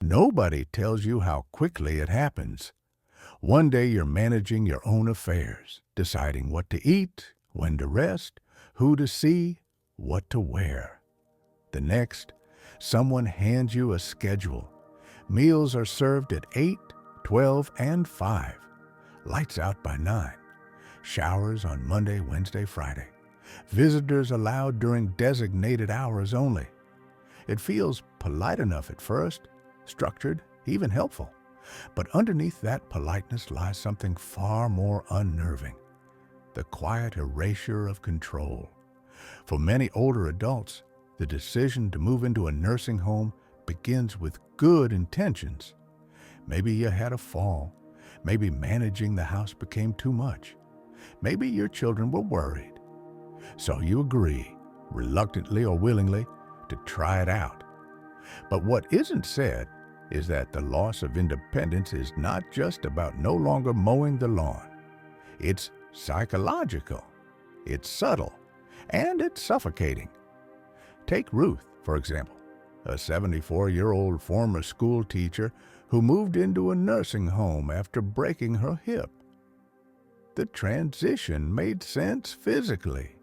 Nobody tells you how quickly it happens. One day you're managing your own affairs, deciding what to eat, when to rest, who to see, what to wear. The next, someone hands you a schedule. Meals are served at 8, 12, and 5. Lights out by 9. Showers on Monday, Wednesday, Friday. Visitors allowed during designated hours only. It feels polite enough at first, structured, even helpful. But underneath that politeness lies something far more unnerving: the quiet erasure of control. For many older adults, the decision to move into a nursing home begins with good intentions. Maybe you had a fall. Maybe managing the house became too much. Maybe your children were worried. So you agree, reluctantly or willingly, to try it out. But what isn't said is that the loss of independence is not just about no longer mowing the lawn. It's psychological, it's subtle, and it's suffocating. Take Ruth, for example, a 74-year-old former school teacher who moved into a nursing home after breaking her hip. The transition made sense physically.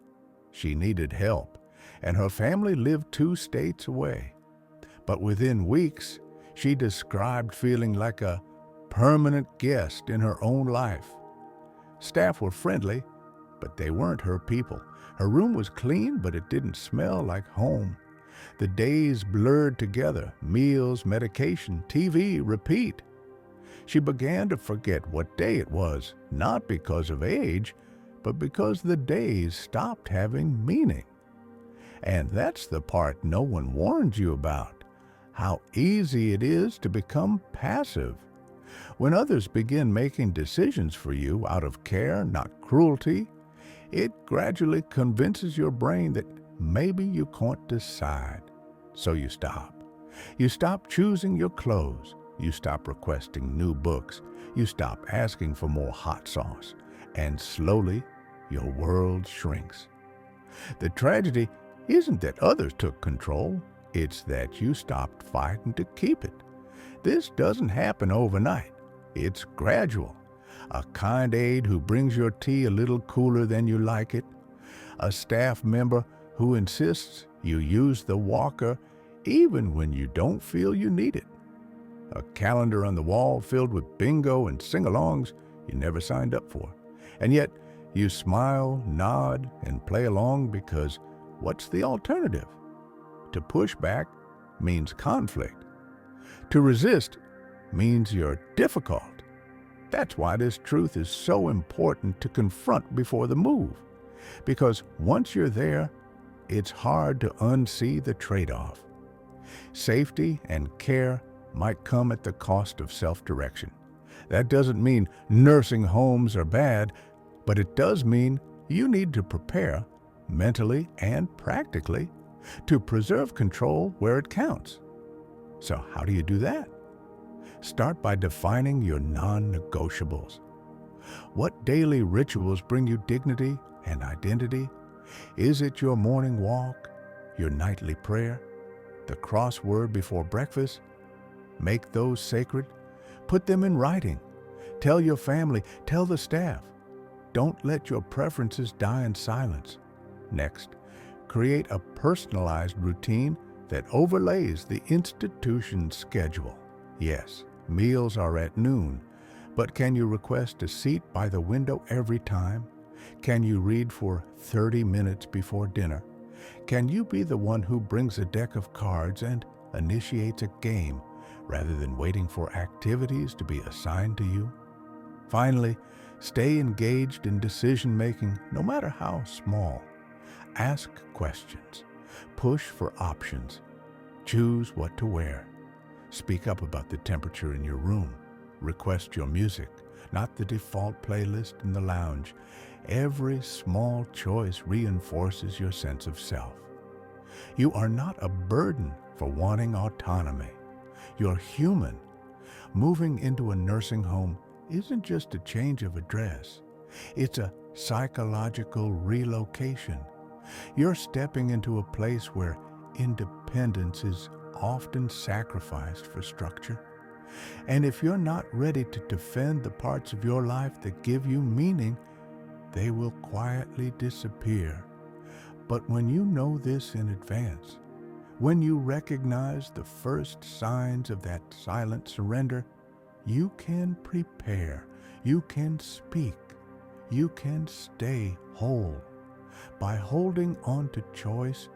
She needed help, and her family lived 2 states away. But within weeks, she described feeling like a permanent guest in her own life. Staff were friendly, but they weren't her people. Her room was clean, but it didn't smell like home. The days blurred together: meals, medication, TV, repeat. She began to forget what day it was, not because of age, but because the days stopped having meaning. And that's the part no one warns you about: how easy it is to become passive. When others begin making decisions for you out of care, not cruelty, it gradually convinces your brain that maybe you can't decide. So you stop. You stop choosing your clothes. You stop requesting new books. You stop asking for more hot sauce. And slowly, your world shrinks. The tragedy isn't that others took control. It's that you stopped fighting to keep it. This doesn't happen overnight. It's gradual. A kind aide who brings your tea a little cooler than you like it. A staff member who insists you use the walker even when you don't feel you need it. A calendar on the wall filled with bingo and sing-alongs you never signed up for. And yet, you smile, nod, and play along because what's the alternative? To push back means conflict. To resist means you're difficult. That's why this truth is so important to confront before the move. Because once you're there, it's hard to unsee the trade-off. Safety and care might come at the cost of self-direction. That doesn't mean nursing homes are bad, but it does mean you need to prepare, mentally and practically, to preserve control where it counts. So how do you do that? Start by defining your non-negotiables. What daily rituals bring you dignity and identity? Is it your morning walk, your nightly prayer, the crossword before breakfast? Make those sacred. Put them in writing. Tell your family, tell the staff. Don't let your preferences die in silence. Next, create a personalized routine that overlays the institution's schedule. Yes, meals are at noon, but can you request a seat by the window every time? Can you read for 30 minutes before dinner? Can you be the one who brings a deck of cards and initiates a game rather than waiting for activities to be assigned to you? Finally, stay engaged in decision-making, no matter how small. Ask questions. Push for options. Choose what to wear. Speak up about the temperature in your room. Request your music, not the default playlist in the lounge. Every small choice reinforces your sense of self. You are not a burden for wanting autonomy. You're human. Moving into a nursing home isn't just a change of address. It's a psychological relocation. You're stepping into a place where independence is often sacrificed for structure. And if you're not ready to defend the parts of your life that give you meaning, they will quietly disappear. But when you know this in advance, when you recognize the first signs of that silent surrender, you can prepare, you can speak, you can stay whole. By holding on to choice,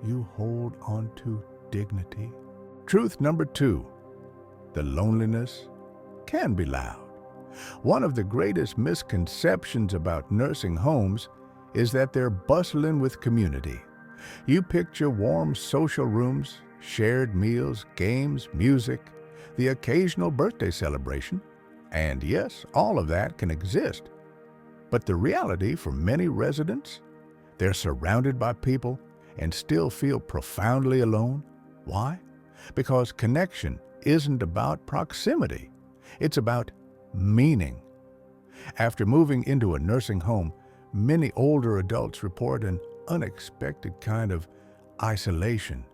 you hold on to dignity. Truth number 2, the loneliness can be loud. One of the greatest misconceptions about nursing homes is that they're bustling with community. You picture warm social rooms, shared meals, games, music, the occasional birthday celebration, and yes, all of that can exist. But the reality for many residents, they're surrounded by people and still feel profoundly alone. Why? Because connection isn't about proximity. It's about meaning. After moving into a nursing home, many older adults report an unexpected kind of isolation.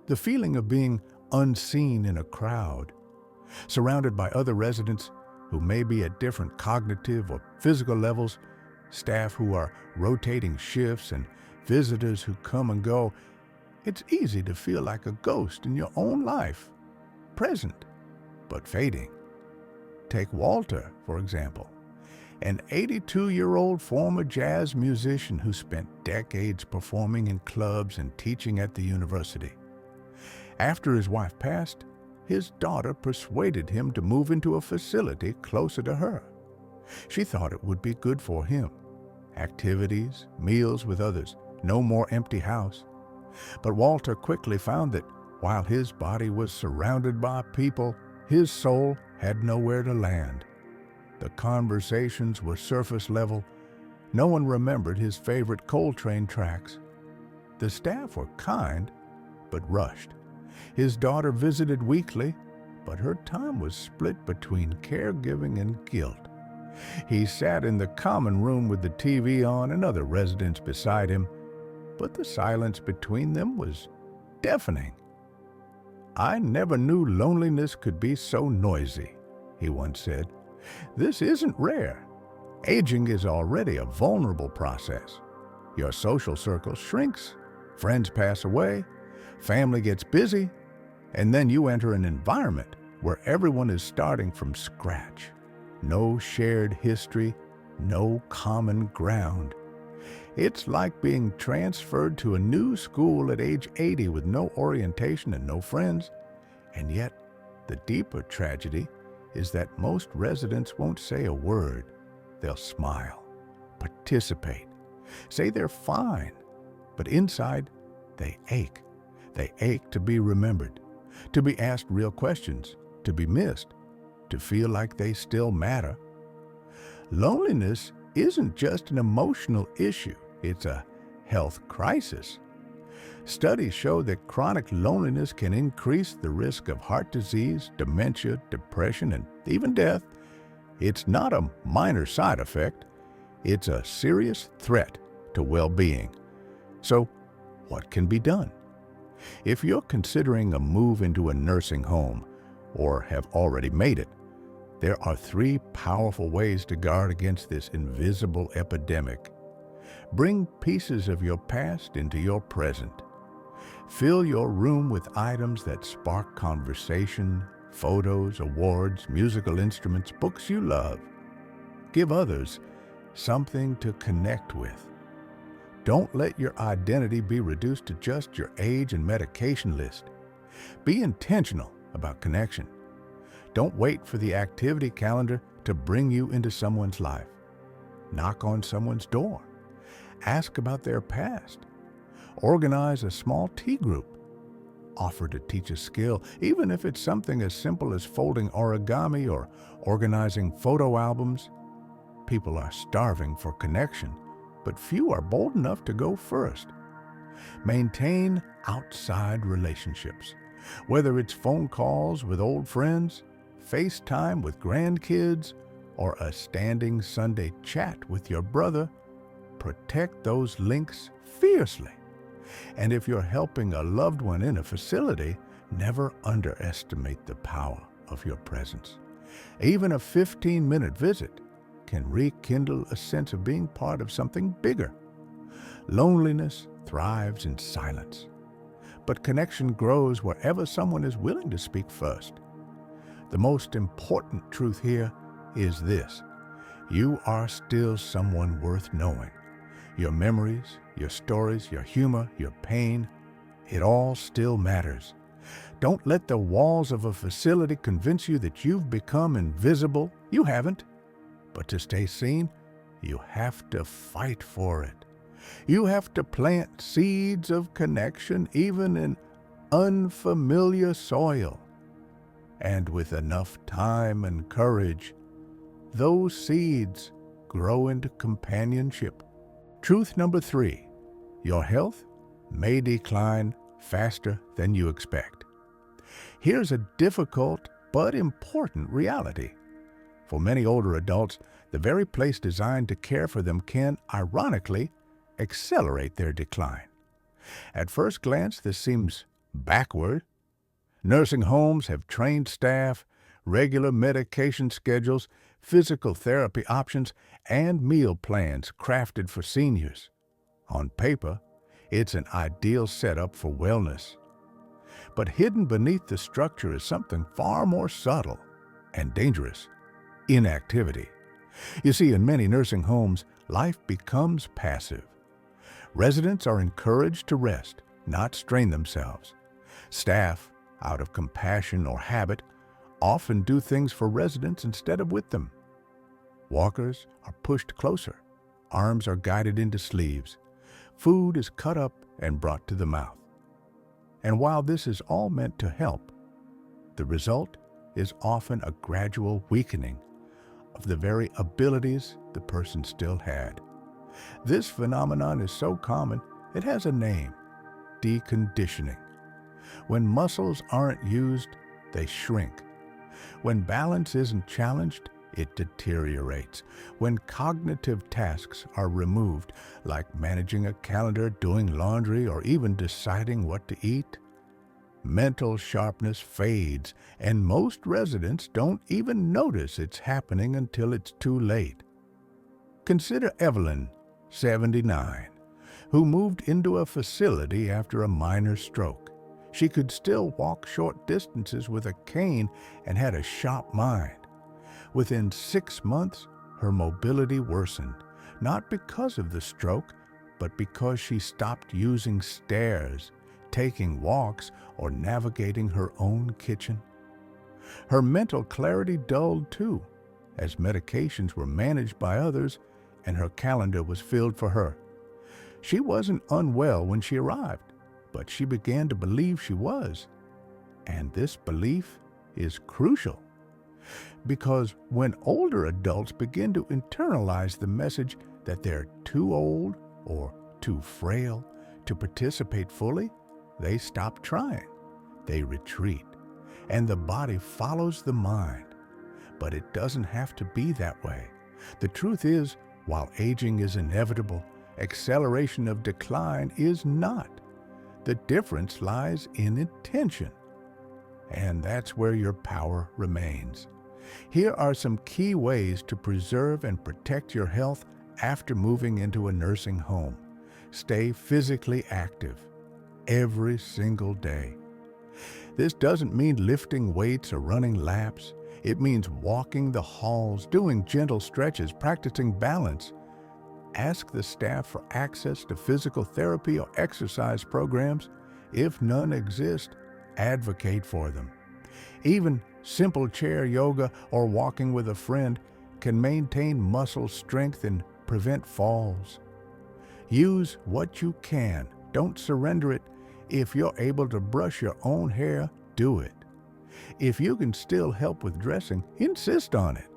The feeling of being unseen in a crowd, surrounded by other residents who may be at different cognitive or physical levels, staff who are rotating shifts, and visitors who come and go. It's easy to feel like a ghost in your own life, present, but fading. Take Walter, for example, an 82-year-old former jazz musician who spent decades performing in clubs and teaching at the university. After his wife passed, his daughter persuaded him to move into a facility closer to her. She thought it would be good for him. Activities, meals with others, no more empty house. But Walter quickly found that while his body was surrounded by people, his soul had nowhere to land. The conversations were surface level. No one remembered his favorite Coltrane tracks. The staff were kind, but rushed. His daughter visited weekly, but her time was split between caregiving and guilt. He sat in the common room with the TV on and other residents beside him, but the silence between them was deafening. "I never knew loneliness could be so noisy," he once said. "This isn't rare. Aging is already a vulnerable process. Your social circle shrinks, friends pass away, family gets busy, and then you enter an environment where everyone is starting from scratch. No shared history, no common ground. It's like being transferred to a new school at age 80 with no orientation and no friends. And yet, the deeper tragedy is that most residents won't say a word. They'll smile, participate, say they're fine, but inside, they ache. They ache to be remembered, to be asked real questions, to be missed, to feel like they still matter. Loneliness isn't just an emotional issue, it's a health crisis. Studies show that chronic loneliness can increase the risk of heart disease, dementia, depression, and even death. It's not a minor side effect, it's a serious threat to well-being. So, what can be done? If you're considering a move into a nursing home, or have already made it, there are 3 powerful ways to guard against this invisible epidemic. Bring pieces of your past into your present. Fill your room with items that spark conversation, photos, awards, musical instruments, books you love. Give others something to connect with. Don't let your identity be reduced to just your age and medication list. Be intentional about connection. Don't wait for the activity calendar to bring you into someone's life. Knock on someone's door. Ask about their past. Organize a small tea group. Offer to teach a skill, even if it's something as simple as folding origami or organizing photo albums. People are starving for connection, but few are bold enough to go first. Maintain outside relationships. Whether it's phone calls with old friends, FaceTime with grandkids, or a standing Sunday chat with your brother, protect those links fiercely. And if you're helping a loved one in a facility, Never underestimate the power of your presence. Even a 15-minute visit can rekindle a sense of being part of something bigger. Loneliness thrives in silence, but connection grows wherever someone is willing to speak first. The most important truth here is this: you are still someone worth knowing. Your memories, your stories, your humor, your pain, it all still matters. Don't let the walls of a facility convince you that you've become invisible. You haven't. But to stay seen, you have to fight for it. You have to plant seeds of connection even in unfamiliar soil. And with enough time and courage, those seeds grow into companionship. Truth number 3, your health may decline faster than you expect. Here's a difficult but important reality. For many older adults, the very place designed to care for them can, ironically, accelerate their decline. At first glance, this seems backward. Nursing homes have trained staff, regular medication schedules, physical therapy options, and meal plans crafted for seniors. On paper, it's an ideal setup for wellness. But hidden beneath the structure is something far more subtle and dangerous: inactivity. You see, in many nursing homes, life becomes passive. Residents are encouraged to rest, not strain themselves. Staff, out of compassion or habit, often do things for residents instead of with them. Walkers are pushed closer. Arms are guided into sleeves. Food is cut up and brought to the mouth. And while this is all meant to help, the result is often a gradual weakening of the very abilities the person still had. This phenomenon is so common, it has a name: deconditioning. When muscles aren't used, they shrink. When balance isn't challenged, it deteriorates. When cognitive tasks are removed, like managing a calendar, doing laundry, or even deciding what to eat, mental sharpness fades, and most residents don't even notice it's happening until it's too late. Consider Evelyn, 79, who moved into a facility after a minor stroke. She could still walk short distances with a cane and had a sharp mind. Within 6 months, her mobility worsened, not because of the stroke, but because she stopped using stairs, taking walks, or navigating her own kitchen. Her mental clarity dulled too, as medications were managed by others and her calendar was filled for her. She wasn't unwell when she arrived, but she began to believe she was. And this belief is crucial. Because when older adults begin to internalize the message that they're too old or too frail to participate fully, they stop trying. They retreat. And the body follows the mind. But it doesn't have to be that way. The truth is, while aging is inevitable, acceleration of decline is not. The difference lies in intention. And that's where your power remains. Here are some key ways to preserve and protect your health after moving into a nursing home. Stay physically active every single day. This doesn't mean lifting weights or running laps. It means walking the halls, doing gentle stretches, practicing balance. Ask the staff for access to physical therapy or exercise programs. If none exist, advocate for them. Even simple chair yoga or walking with a friend can maintain muscle strength and prevent falls. Use what you can. Don't surrender it. If you're able to brush your own hair, do it. If you can still help with dressing, insist on it.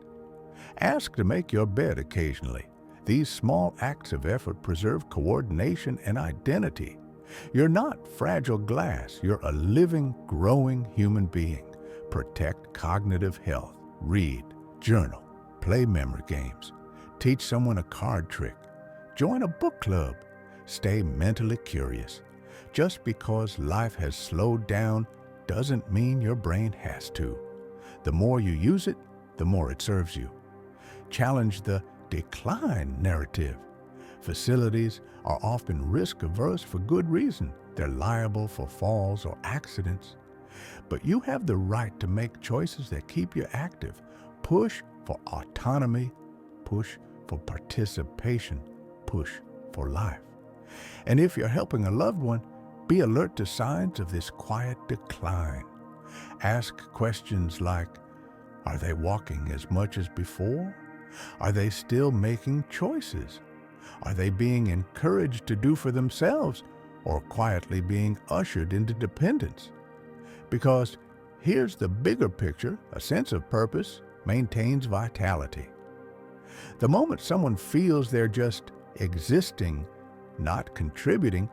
Ask to make your bed occasionally. These small acts of effort preserve coordination and identity. You're not fragile glass. You're a living, growing human being. Protect cognitive health. Read, journal, play memory games. Teach someone a card trick. Join a book club. Stay mentally curious. Just because life has slowed down doesn't mean your brain has to. The more you use it, the more it serves you. Challenge the decline narrative. Facilities are often risk-averse for good reason. They're liable for falls or accidents. But you have the right to make choices that keep you active. Push for autonomy, push for participation, push for life. And if you're helping a loved one, be alert to signs of this quiet decline. Ask questions like, are they walking as much as before? Are they still making choices? Are they being encouraged to do for themselves or quietly being ushered into dependence? Because here's the bigger picture: a sense of purpose maintains vitality. The moment someone feels they're just existing, not contributing,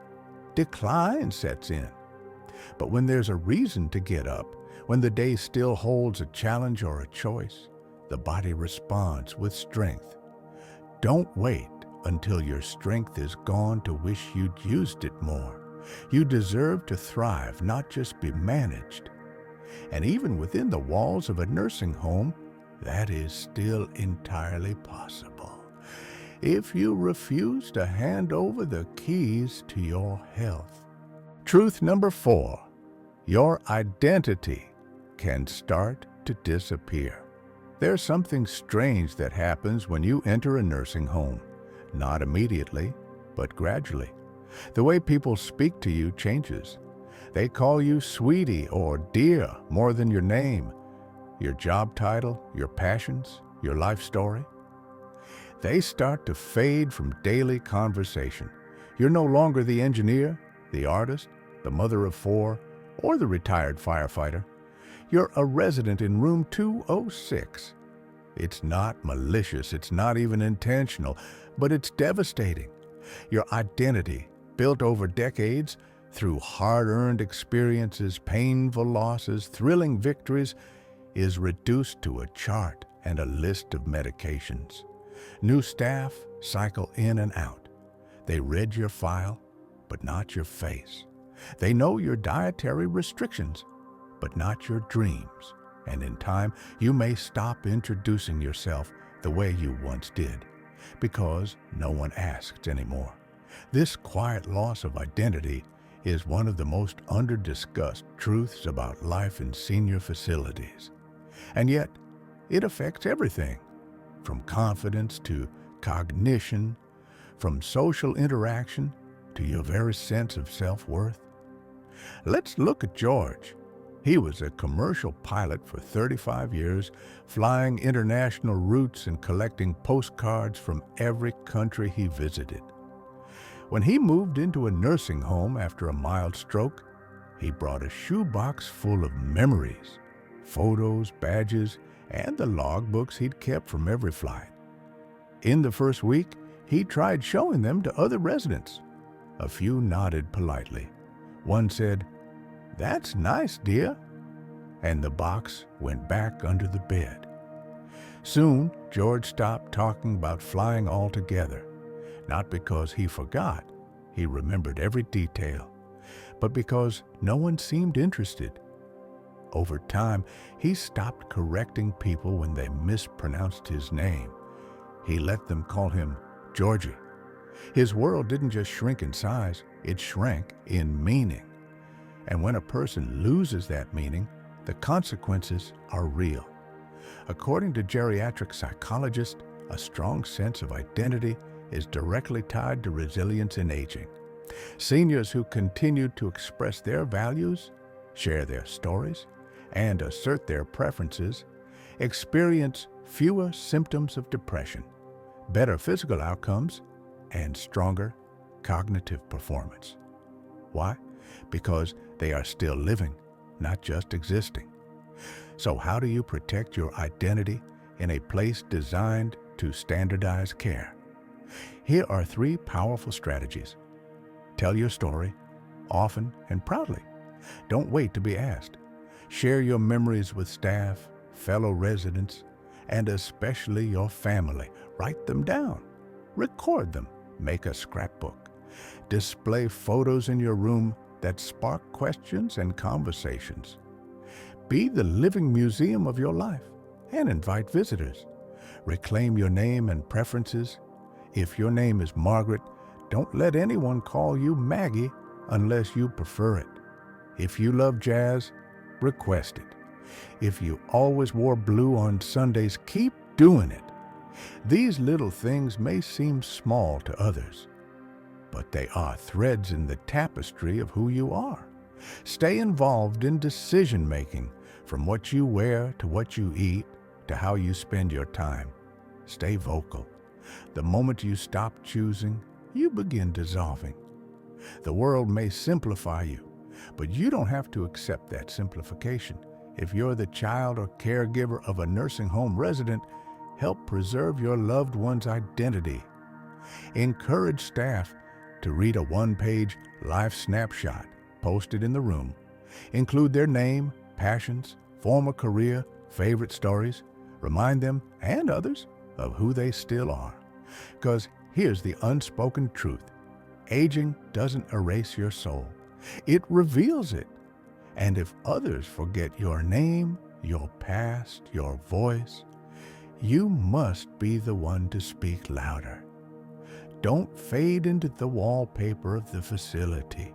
decline sets in. But when there's a reason to get up, when the day still holds a challenge or a choice, the body responds with strength. Don't wait until your strength is gone to wish you'd used it more. You deserve to thrive, not just be managed. And even within the walls of a nursing home, that is still entirely possible. If you refuse to hand over the keys to your health. Truth number 4, your identity can start to disappear. There's something strange that happens when you enter a nursing home. Not immediately, but gradually. The way people speak to you changes. They call you sweetie or dear more than your name, your job title, your passions, your life story. They start to fade from daily conversation. You're no longer the engineer, the artist, the mother of 4, or the retired firefighter. You're a resident in room 206. It's not malicious, it's not even intentional, but it's devastating. Your identity, built over decades, through hard-earned experiences, painful losses, thrilling victories, is reduced to a chart and a list of medications. New staff cycle in and out. They read your file, but not your face. They know your dietary restrictions, but not your dreams. And in time, you may stop introducing yourself the way you once did, because no one asks anymore. This quiet loss of identity is one of the most under-discussed truths about life in senior facilities. And yet, it affects everything, from confidence to cognition, from social interaction to your very sense of self-worth. Let's look at George. He was a commercial pilot for 35 years, flying international routes and collecting postcards from every country he visited. When he moved into a nursing home after a mild stroke, he brought a shoebox full of memories, photos, badges, and the logbooks he'd kept from every flight. In the first week, he tried showing them to other residents. A few nodded politely. One said, "That's nice, dear," and the box went back under the bed. Soon, George stopped talking about flying altogether, not because he forgot, he remembered every detail, but because no one seemed interested. Over time, he stopped correcting people when they mispronounced his name. He let them call him Georgie. His world didn't just shrink in size, it shrank in meaning. And when a person loses that meaning, the consequences are real. According to geriatric psychologists, a strong sense of identity is directly tied to resilience in aging. Seniors who continue to express their values, share their stories, and assert their preferences experience fewer symptoms of depression, better physical outcomes, and stronger cognitive performance. Why? Because they are still living, not just existing. So how do you protect your identity in a place designed to standardize care? Here are 3 powerful strategies. Tell your story, often and proudly. Don't wait to be asked. Share your memories with staff, fellow residents, and especially your family. Write them down. Record them. Make a scrapbook. Display photos in your room that spark questions and conversations. Be the living museum of your life and invite visitors. Reclaim your name and preferences. If your name is Margaret, don't let anyone call you Maggie unless you prefer it. If you love jazz, request it. If you always wore blue on Sundays, keep doing it. These little things may seem small to others, but they are threads in the tapestry of who you are. Stay involved in decision-making, from what you wear to what you eat to how you spend your time. Stay vocal. The moment you stop choosing, you begin dissolving. The world may simplify you, but you don't have to accept that simplification. If you're the child or caregiver of a nursing home resident, help preserve your loved one's identity. Encourage staff to read a one-page life snapshot posted in the room. Include their name, passions, former career, favorite stories. Remind them and others of who they still are. Because here's the unspoken truth. Aging doesn't erase your soul. It reveals it. And if others forget your name, your past, your voice, you must be the one to speak louder. Don't fade into the wallpaper of the facility.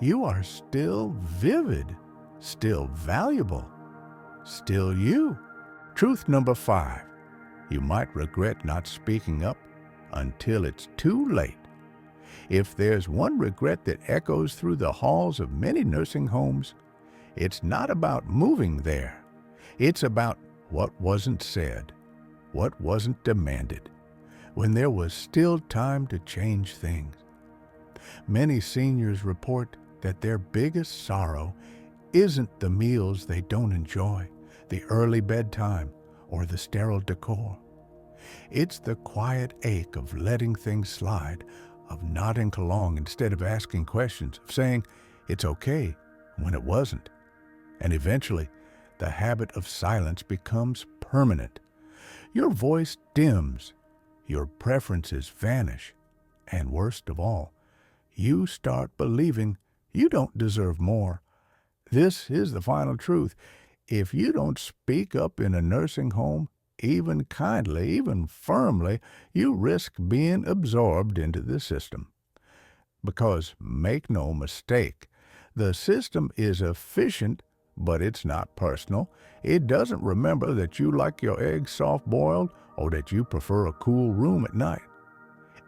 You are still vivid, still valuable, still you. Truth number 5. You might regret not speaking up until it's too late. If there's one regret that echoes through the halls of many nursing homes, it's not about moving there. It's about what wasn't said, what wasn't demanded, when there was still time to change things. Many seniors report that their biggest sorrow isn't the meals they don't enjoy, the early bedtime, or the sterile decor. It's the quiet ache of letting things slide, of nodding along instead of asking questions, of saying it's okay when it wasn't. And eventually, the habit of silence becomes permanent. Your voice dims, your preferences vanish, and worst of all, you start believing you don't deserve more. This is the final truth. If you don't speak up in a nursing home, even kindly, even firmly, you risk being absorbed into the system. Because, make no mistake, the system is efficient, but it's not personal. It doesn't remember that you like your eggs soft-boiled or that you prefer a cool room at night.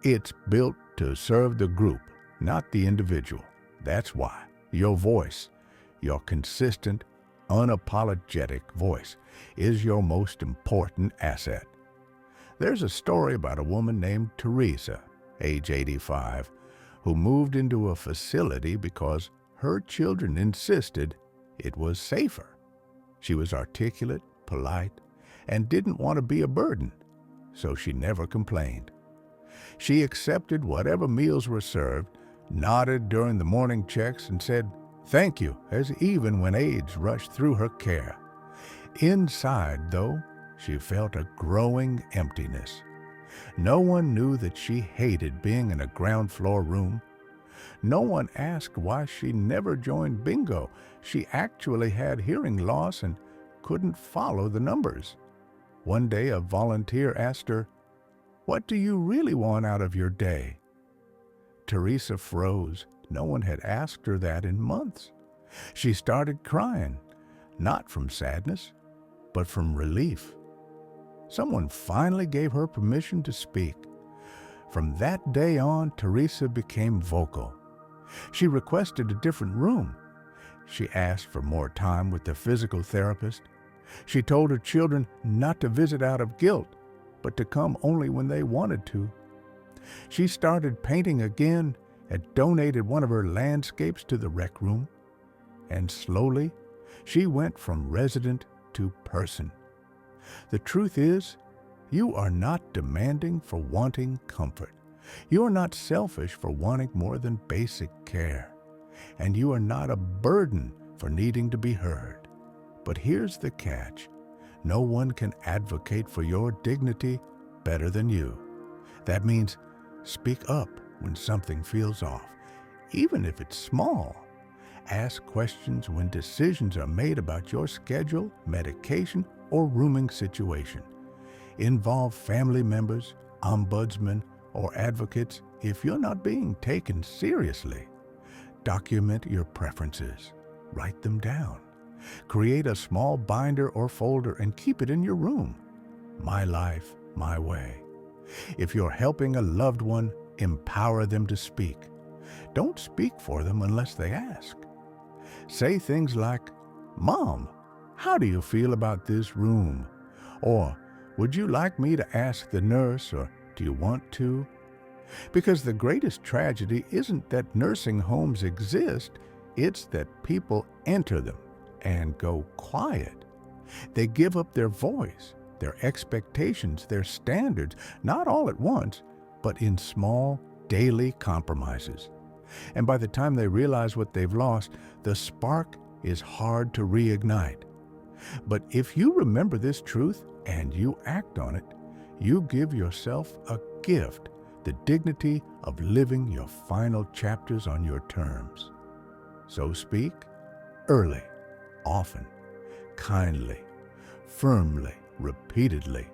It's built to serve the group, not the individual. That's why your voice, your consistent, unapologetic voice, is your most important asset. There's a story about a woman named Teresa, age 85, who moved into a facility because her children insisted it was safer. She was articulate, polite, and didn't want to be a burden, so she never complained. She accepted whatever meals were served, nodded during the morning checks, and said thank you, as even when aides rushed through her care. Inside, though, she felt a growing emptiness. No one knew that she hated being in a ground floor room. No one asked why she never joined bingo. She actually had hearing loss and couldn't follow the numbers. One day, a volunteer asked her, "What do you really want out of your day?" Teresa froze. No one had asked her that in months. She started crying, not from sadness, but from relief. Someone finally gave her permission to speak. From that day on, Teresa became vocal. She requested a different room. She asked for more time with the physical therapist. She told her children not to visit out of guilt, but to come only when they wanted to. She started painting again and donated one of her landscapes to the rec room. And slowly, she went from resident to person. The truth is, you are not demanding for wanting comfort. You are not selfish for wanting more than basic care. And you are not a burden for needing to be heard. But here's the catch. No one can advocate for your dignity better than you. That means speak up when something feels off, even if it's small. Ask questions when decisions are made about your schedule, medication, or rooming situation. Involve family members, ombudsmen, or advocates if you're not being taken seriously. Document your preferences. Write them down. Create a small binder or folder and keep it in your room. My life, my way. If you're helping a loved one, empower them to speak. Don't speak for them unless they ask. Say things like, "Mom, how do you feel about this room?" Or, "Would you like me to ask the nurse?" Or, "Do you want to?" Because the greatest tragedy isn't that nursing homes exist, it's that people enter them and go quiet. They give up their voice, their expectations, their standards, not all at once, but in small, daily compromises. And by the time they realize what they've lost, the spark is hard to reignite. But if you remember this truth and you act on it, you give yourself a gift, the dignity of living your final chapters on your terms. So speak early, often, kindly, firmly, repeatedly.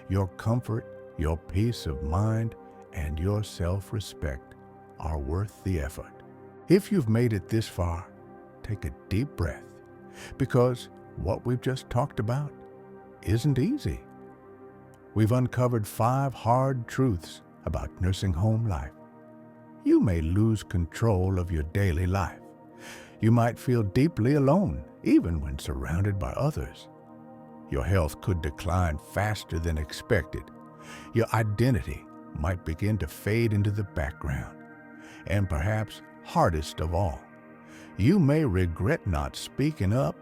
Your comfort, your peace of mind, and your self-respect are worth the effort. If you've made it this far, take a deep breath, because what we've just talked about isn't easy. We've uncovered 5 hard truths about nursing home life. You may lose control of your daily life. You might feel deeply alone, even when surrounded by others. Your health could decline faster than expected. Your identity might begin to fade into the background. And perhaps hardest of all, you may regret not speaking up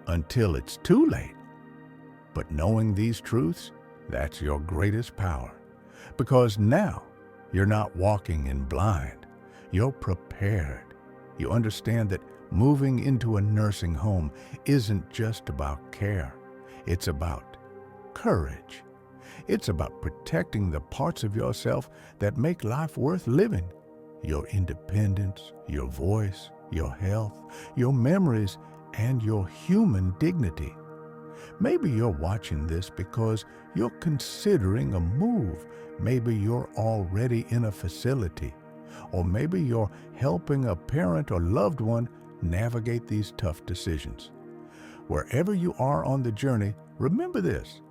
until it's too late. But knowing these truths, that's your greatest power. Because now you're not walking in blind. You're prepared. You understand that moving into a nursing home isn't just about care. It's about courage. It's about protecting the parts of yourself that make life worth living. Your independence, your voice, your health, your memories, and your human dignity. Maybe you're watching this because you're considering a move. Maybe you're already in a facility. Or maybe you're helping a parent or loved one navigate these tough decisions. Wherever you are on the journey, remember this: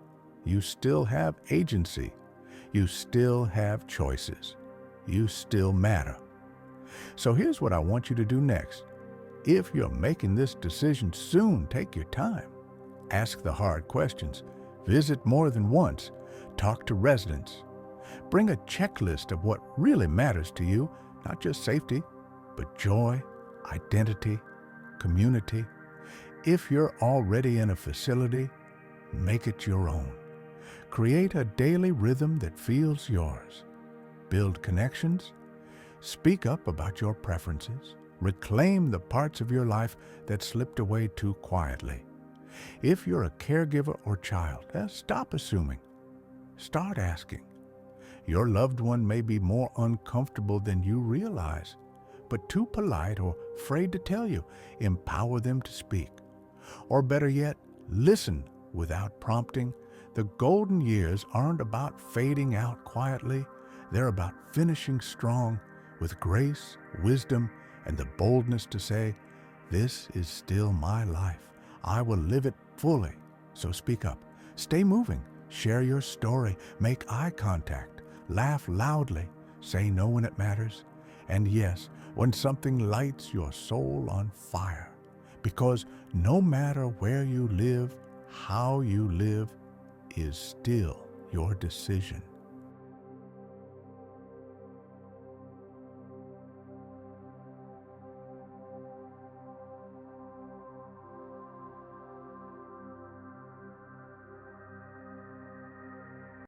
you still have agency. You still have choices. You still matter. So here's what I want you to do next. If you're making this decision soon, take your time. Ask the hard questions. Visit more than once. Talk to residents. Bring a checklist of what really matters to you, not just safety, but joy, identity, community. If you're already in a facility, make it your own. Create a daily rhythm that feels yours. Build connections. Speak up about your preferences. Reclaim the parts of your life that slipped away too quietly. If you're a caregiver or child, stop assuming. Start asking. Your loved one may be more uncomfortable than you realize, but too polite or afraid to tell you. Empower them to speak. Or better yet, listen without prompting. The golden years aren't about fading out quietly. They're about finishing strong with grace, wisdom, and the boldness to say, "This is still my life. I will live it fully." So speak up. Stay moving. Share your story. Make eye contact. Laugh loudly. Say no when it matters. And yes, when something lights your soul on fire. Because no matter where you live, how you live is still your decision.